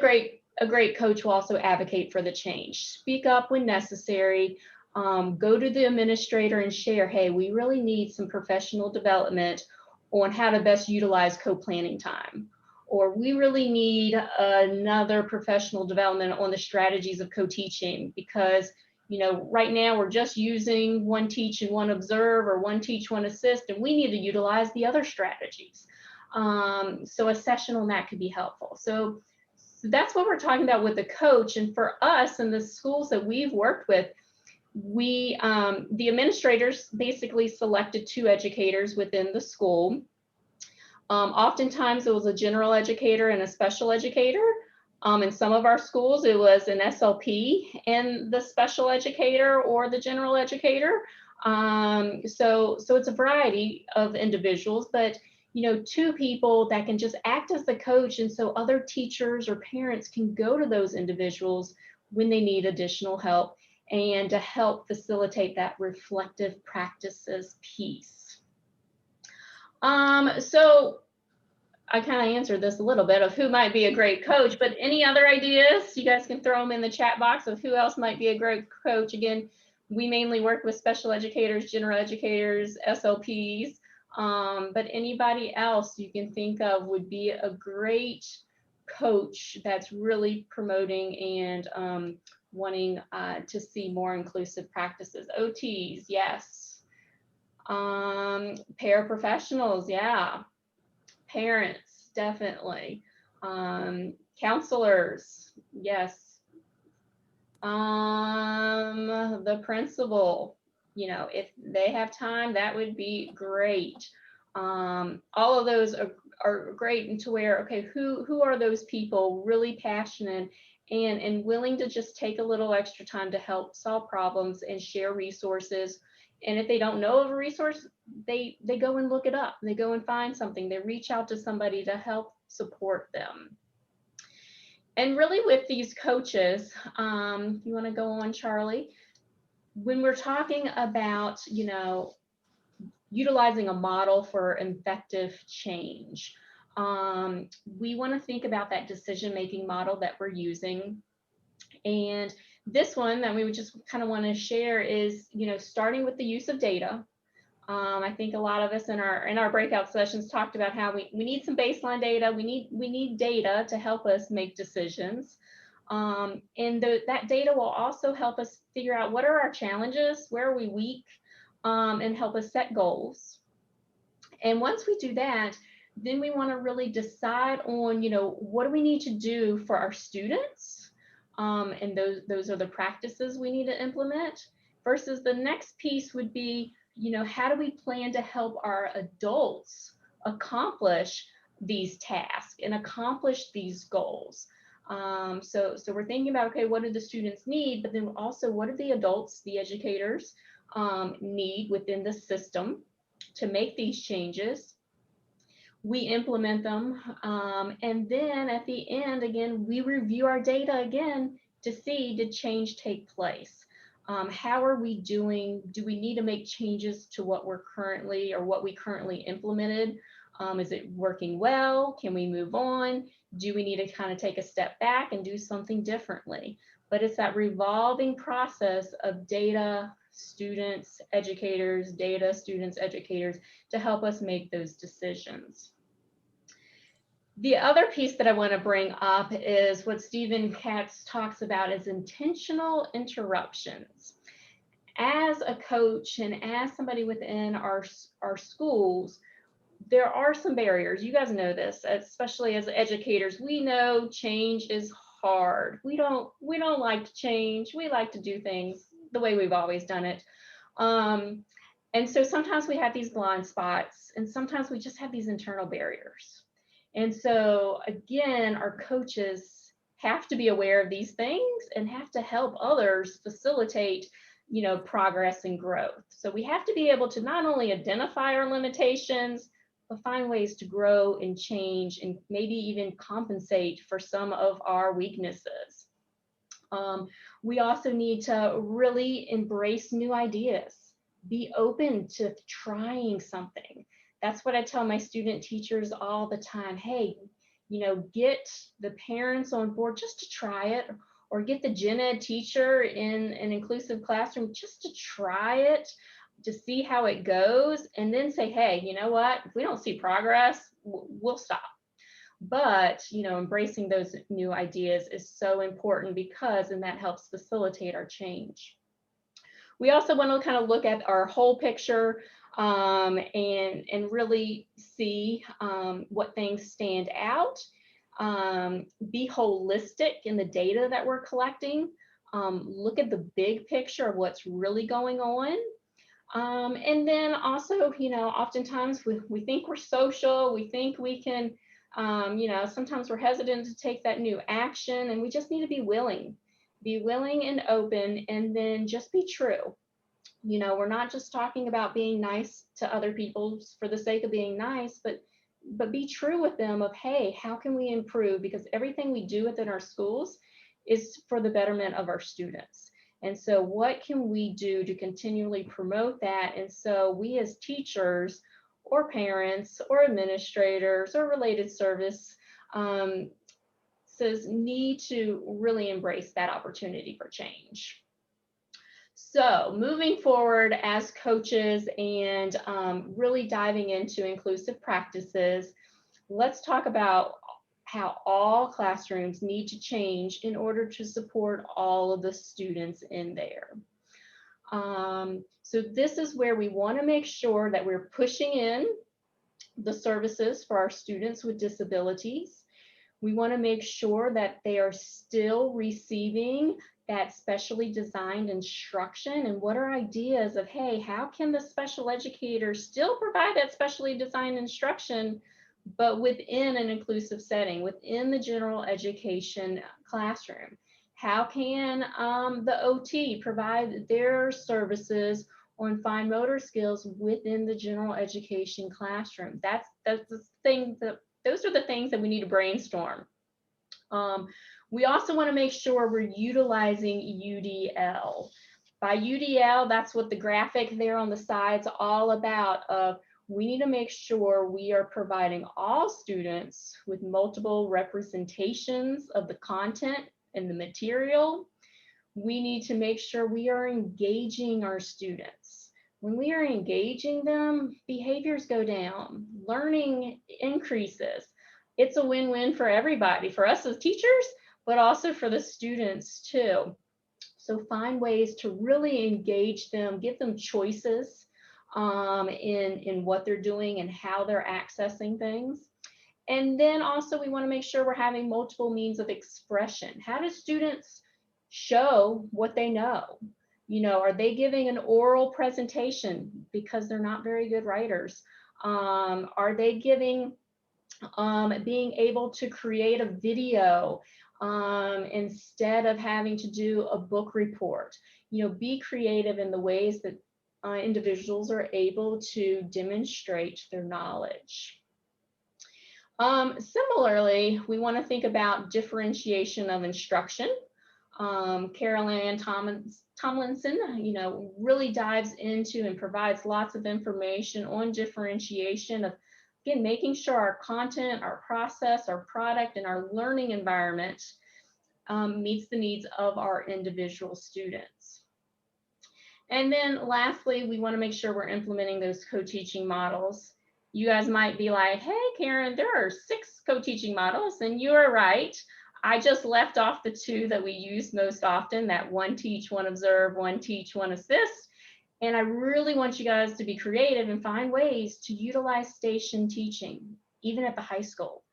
[SPEAKER 5] great coach will also advocate for the change. Speak up when necessary. Go to the administrator and share, hey, we really need some professional development on how to best utilize co-planning time. Or we really need another professional development on the strategies of co-teaching, because right now we're just using one teach and one observe, or one teach, one assist, and we need to utilize the other strategies. So a session on that could be helpful. So that's what we're talking about with the coach. And for us and the schools that we've worked with, the administrators basically selected 2 educators within the school. Oftentimes it was a general educator and a special educator. In some of our schools, it was an SLP and the special educator or the general educator. So it's a variety of individuals, but 2 people that can just act as the coach, and so other teachers or parents can go to those individuals when they need additional help, and to help facilitate that reflective practices piece. So I kind of answered this a little bit of who might be a great coach, but any other ideas? You guys can throw them in the chat box of who else might be a great coach. Again, we mainly work with special educators, general educators, SLPs, but anybody else you can think of would be a great coach that's really promoting and wanting to see more inclusive practices. OTs, yes. Paraprofessionals, yeah. Parents, definitely. Counselors, yes. The principal, if they have time, that would be great. All of those are great, and to where, okay, who are those people really passionate and willing to just take a little extra time to help solve problems and share resources. And if they don't know of a resource, they go and look it up. They go and find something. They reach out to somebody to help support them. And really with these coaches, you want to go on, Charlie? When we're talking about, utilizing a model for effective change, we want to think about that decision-making model that we're using. And this one that we would just kind of want to share is, starting with the use of data. I think a lot of us in our breakout sessions talked about how we need some baseline data. We need data to help us make decisions. And that data will also help us figure out what are our challenges, where are we weak, and help us set goals. And once we do that, then we want to really decide on, what do we need to do for our students? And those are the practices we need to implement, versus the next piece would be, how do we plan to help our adults accomplish these tasks and accomplish these goals? So we're thinking about, okay, what do the students need, but then also what do the adults, the educators, need within the system to make these changes? We implement them, and then at the end, again, we review our data again to see, did change take place? How are we doing? Do we need to make changes to what we currently implemented? Is it working well? Can we move on? Do we need to kind of take a step back and do something differently? But it's that revolving process of data, students, educators, data, students, educators, to help us make those decisions. The other piece that I want to bring up is what Stephen Katz talks about as intentional interruptions. As a coach and as somebody within our schools, there are some barriers. You guys know this, especially as educators. We know change is hard. We don't like to change. We like to do things the way we've always done it. And so sometimes we have these blind spots, and sometimes we just have these internal barriers. And so again, our coaches have to be aware of these things and have to help others facilitate progress and growth. So we have to be able to not only identify our limitations, but find ways to grow and change and maybe even compensate for some of our weaknesses. We also need to really embrace new ideas, be open to trying something. That's what I tell my student teachers all the time. Hey, get the parents on board just to try it, or get the gen ed teacher in an inclusive classroom just to try it, to see how it goes, and then say, hey, you know what, if we don't see progress, we'll stop. But, embracing those new ideas is so important, because then that helps facilitate our change. We also want to kind of look at our whole picture and really see what things stand out. Be holistic in the data that we're collecting. Look at the big picture of what's really going on. And then also, oftentimes we think we're social, we think we can, sometimes we're hesitant to take that new action, and we just need to be willing and open, and then just be true. We're not just talking about being nice to other people for the sake of being nice, but be true with them of, hey, how can we improve? Because everything we do within our schools is for the betterment of our students. And so what can we do to continually promote that? And so we as teachers or parents or administrators or related service need to really embrace that opportunity for change. So moving forward as coaches and really diving into inclusive practices, let's talk about how all classrooms need to change in order to support all of the students in there. So this is where we want to make sure that we're pushing in the services for our students with disabilities. We want to make sure that they are still receiving that specially designed instruction. And what are ideas of, hey, how can the special educator still provide that specially designed instruction, but within an inclusive setting, within the general education classroom? How can the OT provide their services on fine motor skills within the general education classroom? That's the thing that, those are the things that we need to brainstorm. We also want to make sure we're utilizing UDL. By UDL, that's what the graphic there on the side's all about. We need to make sure we are providing all students with multiple representations of the content and the material. We need to make sure we are engaging our students. When we are engaging them, behaviors go down, learning increases. It's a win-win for everybody, for us as teachers, but also for the students too. So find ways to really engage them, give them choices in what they're doing and how they're accessing things. And then also we want to make sure we're having multiple means of expression. How do students show what they know? Are they giving an oral presentation because they're not very good writers? Are they giving, being able to create a video instead of having to do a book report? Be creative in the ways that individuals are able to demonstrate their knowledge. Similarly, we want to think about differentiation of instruction. Carol Ann Tomlinson, really dives into and provides lots of information on differentiation of, again, making sure our content, our process, our product, and our learning environment meets the needs of our individual students. And then lastly, we want to make sure we're implementing those co-teaching models. You guys might be like, hey, Karen, there are 6 co-teaching models, and you are right. I just left off the 2 that we use most often, that one teach, one observe, one teach, one assist. And I really want you guys to be creative and find ways to utilize station teaching, even at the high school.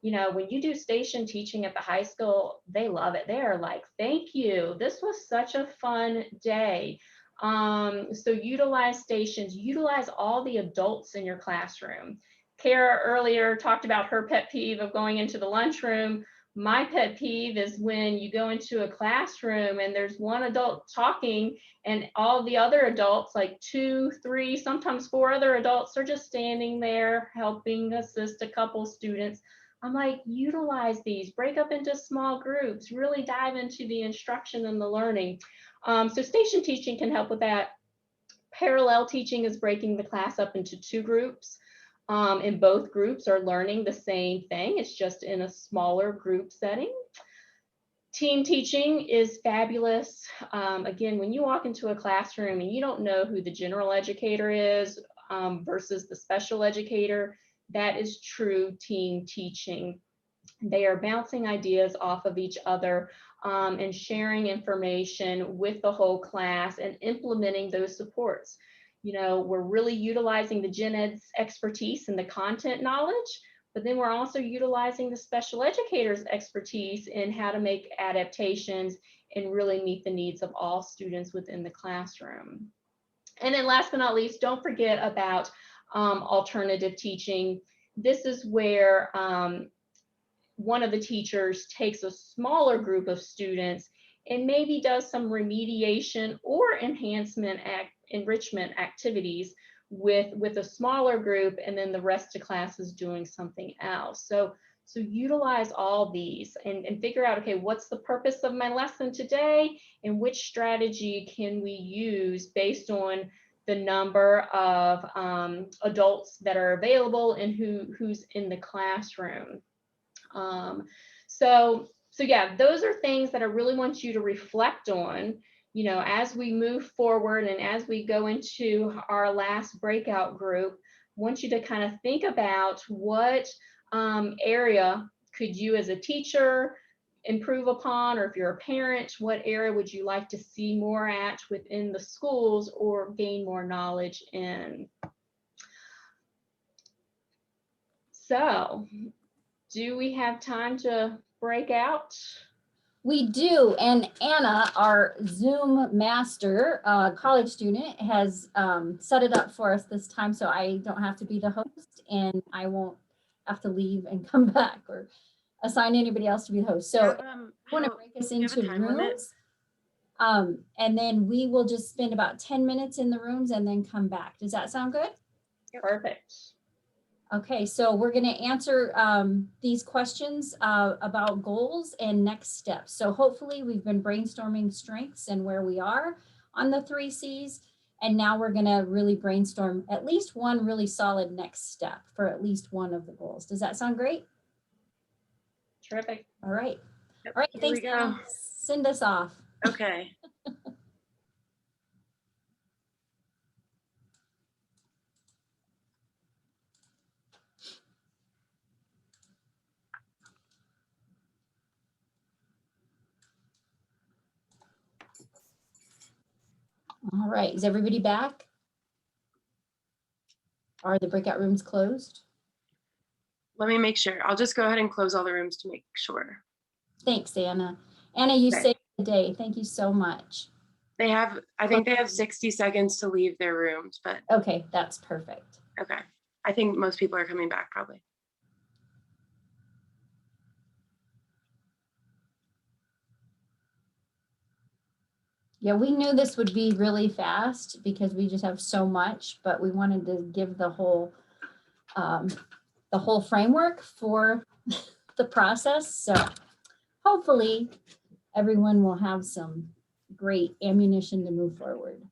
[SPEAKER 5] When you do station teaching at the high school, they love it. They're like, thank you. This was such a fun day. So utilize stations, utilize all the adults in your classroom. Kara earlier talked about her pet peeve of going into the lunchroom. My pet peeve is when you go into a classroom and there's one adult talking and all the other adults, like 2, 3, sometimes 4 other adults are just standing there helping assist a couple students. I'm like, utilize these, break up into small groups, really dive into the instruction and the learning. So station teaching can help with that. Parallel teaching is breaking the class up into 2 groups. And both groups are learning the same thing. It's just in a smaller group setting. Team teaching is fabulous. Again, when you walk into a classroom and you don't know who the general educator is versus the special educator, that is true team teaching. They are bouncing ideas off of each other and sharing information with the whole class and implementing those supports. You know, we're really utilizing the gen ed's expertise and the content knowledge, but then we're also utilizing the special educators' expertise in how to make adaptations and really meet the needs of all students within the classroom. And then last but not least, don't forget about alternative teaching. This is where one of the teachers takes a smaller group of students and maybe does some remediation or enrichment activities with a smaller group, and then the rest of class is doing something else. So utilize all these and figure out, okay, what's the purpose of my lesson today and which strategy can we use based on the number of adults that are available and who's in the classroom. So yeah, those are things that I really want you to reflect on, you know, as we move forward and as we go into our last breakout group. I want you to kind of think about what area could you as a teacher improve upon, or if you're a parent, what area would you like to see more at within the schools or gain more knowledge in? So, do we have time to break out?
[SPEAKER 3] We do, and Anna, our Zoom master, college student, has set it up for us this time, so I don't have to be the host, and I won't have to leave and come back or assign anybody else to be the host. So I want to break us into rooms, and then we will just spend about 10 minutes in the rooms and then come back. Does that sound good?
[SPEAKER 5] Perfect.
[SPEAKER 3] Okay, so we're going to answer these questions about goals and next steps. So hopefully we've been brainstorming strengths and where we are on the 3 C's. And now we're going to really brainstorm at least one really solid next step for at least one of the goals. Does that sound great?
[SPEAKER 5] Terrific.
[SPEAKER 3] All right.
[SPEAKER 7] Yep,
[SPEAKER 3] All right,
[SPEAKER 7] here
[SPEAKER 3] thanks,
[SPEAKER 7] we go.
[SPEAKER 3] Anna. Send us off.
[SPEAKER 7] Okay.
[SPEAKER 3] All right, is everybody back? Are the breakout rooms closed?
[SPEAKER 7] Let me make sure. I'll just go ahead and close all the rooms to make sure.
[SPEAKER 3] Thanks, Anna. Anna, you
[SPEAKER 7] Okay.
[SPEAKER 3] saved the day. Thank you so much.
[SPEAKER 7] They have, I think they have 60 seconds to leave their rooms, but
[SPEAKER 3] Okay, that's perfect.
[SPEAKER 7] okay. I think most people are coming back probably.
[SPEAKER 3] Yeah, we knew this would be really fast because we just have so much, but we wanted to give the whole framework for the process. So hopefully everyone will have some great ammunition to move forward.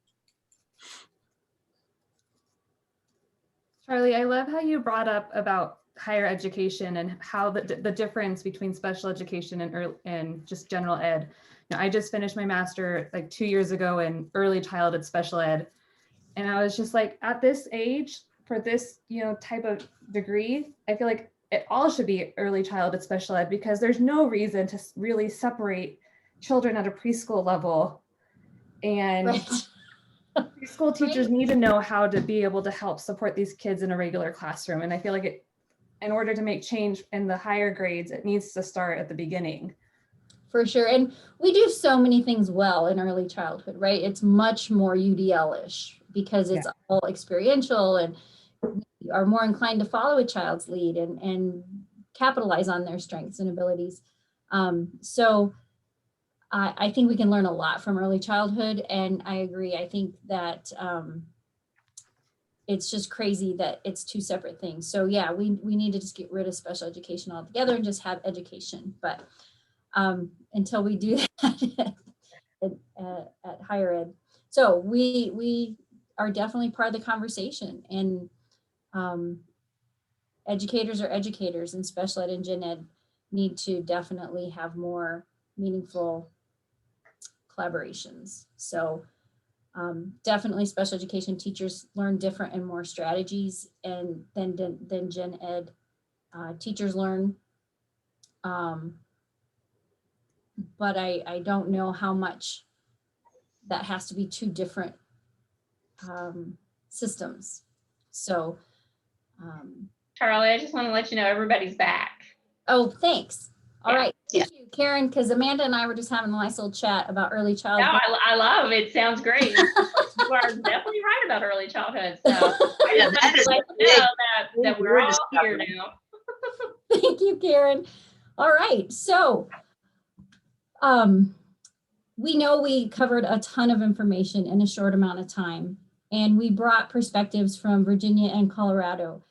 [SPEAKER 8] Charlie, I love how you brought up about higher education and how the difference between special education and just general ed. Now, I just finished my master like 2 years ago in early childhood special ed. And I was just like, at this age, for this, type of degree, I feel like it all should be early childhood special ed, because there's no reason to really separate children at a preschool level. And
[SPEAKER 3] Right.
[SPEAKER 8] preschool teachers need to know how to be able to help support these kids in a regular classroom. And I feel like in order to make change in the higher grades, it needs to start at the beginning.
[SPEAKER 3] For sure. And we do so many things well in early childhood, right? It's much more UDL-ish because it's all experiential, and we are more inclined to follow a child's lead and capitalize on their strengths and abilities. So I think we can learn a lot from early childhood, and I agree. I think that it's just crazy that it's two separate things. So yeah, we need to just get rid of special education altogether and just have education. But until we do that at higher ed. So we are definitely part of the conversation, and educators are educators, and special ed and gen ed need to definitely have more meaningful collaborations. So definitely special education teachers learn different and more strategies and than gen ed teachers learn. But I don't know how much that has to be two different systems. So,
[SPEAKER 5] Charlie, I just want to let you know everybody's back.
[SPEAKER 3] oh, thanks. All
[SPEAKER 5] Yeah.
[SPEAKER 3] right. Thank you, Karen, because Amanda and I were just having a nice little chat about early
[SPEAKER 5] No,
[SPEAKER 3] childhood.
[SPEAKER 5] I love it. Sounds great. You are definitely right about early childhood. So I
[SPEAKER 6] Yeah,
[SPEAKER 5] just
[SPEAKER 6] that
[SPEAKER 5] wanted
[SPEAKER 6] is
[SPEAKER 5] to let you know that we're
[SPEAKER 6] we're
[SPEAKER 5] all here
[SPEAKER 6] discovering.
[SPEAKER 5] now.
[SPEAKER 3] Thank you, Karen. All right. So we know we covered a ton of information in a short amount of time, and we brought perspectives from Virginia and Colorado.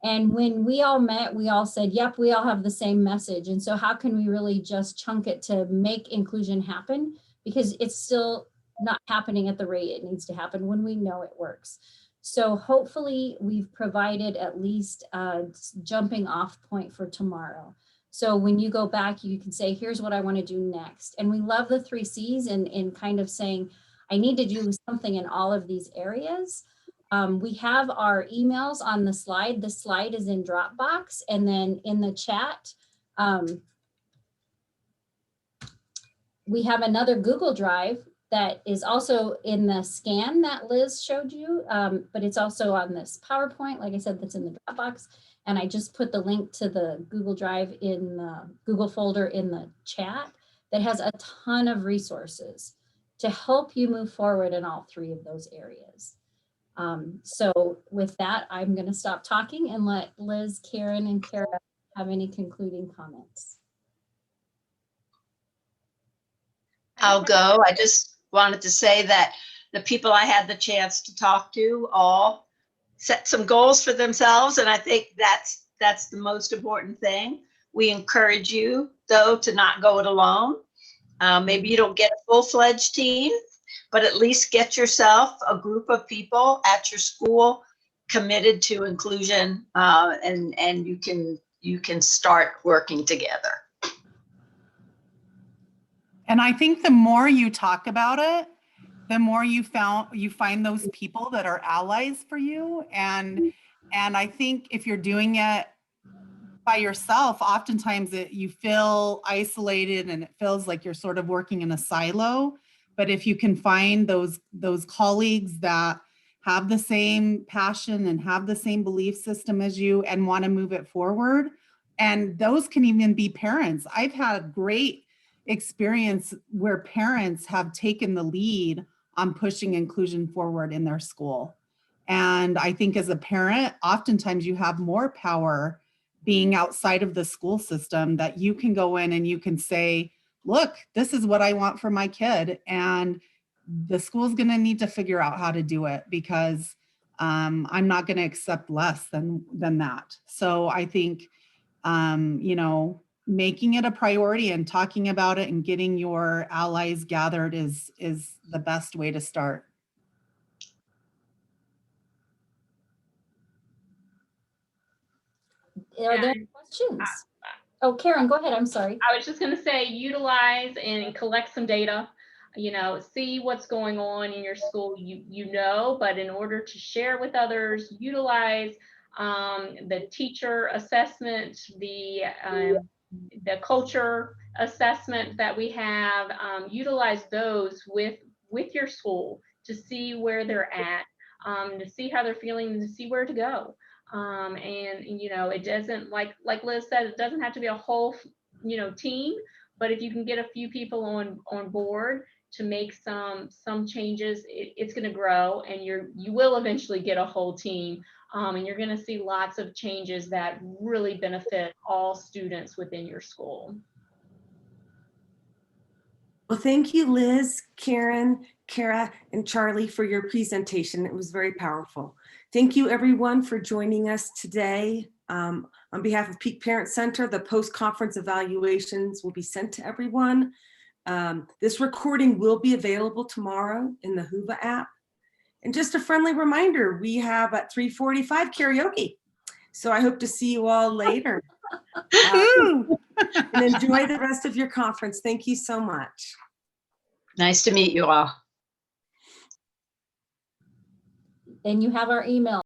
[SPEAKER 3] And when we all met, we all said, yep, we all have the same message. And so how can we really just chunk it to make inclusion happen? Because it's still not happening at the rate it needs to happen when we know it works. So hopefully we've provided at least a jumping off point for tomorrow. So when you go back, you can say, here's what I want to do next. And we love the 3 C's and kind of saying, I need to do something in all of these areas. We have our emails on the slide. The slide is in Dropbox, and then in the chat, we have another Google Drive that is also in the scan that Liz showed you, but it's also on this PowerPoint, like I said, that's in the Dropbox. And I just put the link to the Google Drive in the Google folder in the chat that has a ton of resources to help you move forward in all 3 of those areas. So with that, I'm going to stop talking and let Liz, Karen, and Kara have any concluding comments.
[SPEAKER 6] I'll go. I just wanted to say that the people I had the chance to talk to all set some goals for themselves, and I think that's the most important thing. We encourage you, though, to not go it alone. Maybe you don't get a full-fledged team, but at least get yourself a group of people at your school committed to inclusion, and you can start working together.
[SPEAKER 4] And I think the more you talk about it, the more you find those people that are allies for you. And I think if you're doing it by yourself, oftentimes you feel isolated and it feels like you're sort of working in a silo. But if you can find those colleagues that have the same passion and have the same belief system as you and want to move it forward, and those can even be parents. I've had great experience where parents have taken the lead on pushing inclusion forward in their school. And I think as a parent, oftentimes you have more power being outside of the school system, that you can go in and you can say, look, this is what I want for my kid. And the school's going to need to figure out how to do it, because I'm not going to accept less than that. So I think, making it a priority and talking about it and getting your allies gathered is the best way to start.
[SPEAKER 3] Are there questions? Oh, Karen, go ahead. I'm sorry.
[SPEAKER 5] I was just going to say, utilize and collect some data, see what's going on in your school, but in order to share with others, utilize the teacher assessment, the culture assessment that we have, utilize those with your school to see where they're at, to see how they're feeling, and to see where to go. It doesn't, like Liz said, it doesn't have to be a whole team, but if you can get a few people on board to make some changes, it's going to grow, and you will eventually get a whole team, and you're going to see lots of changes that really benefit all students within your school.
[SPEAKER 1] Well, thank you, Liz, Karen, Kara, and Charlie for your presentation. It was very powerful. Thank you, everyone, for joining us today. On behalf of Peak Parent Center, the post-conference evaluations will be sent to everyone. This recording will be available tomorrow in the Whova app. And just a friendly reminder, we have at 3:45 karaoke. So I hope to see you all later. And enjoy the rest of your conference. Thank you so much.
[SPEAKER 6] Nice to meet you all.
[SPEAKER 3] And you have our email.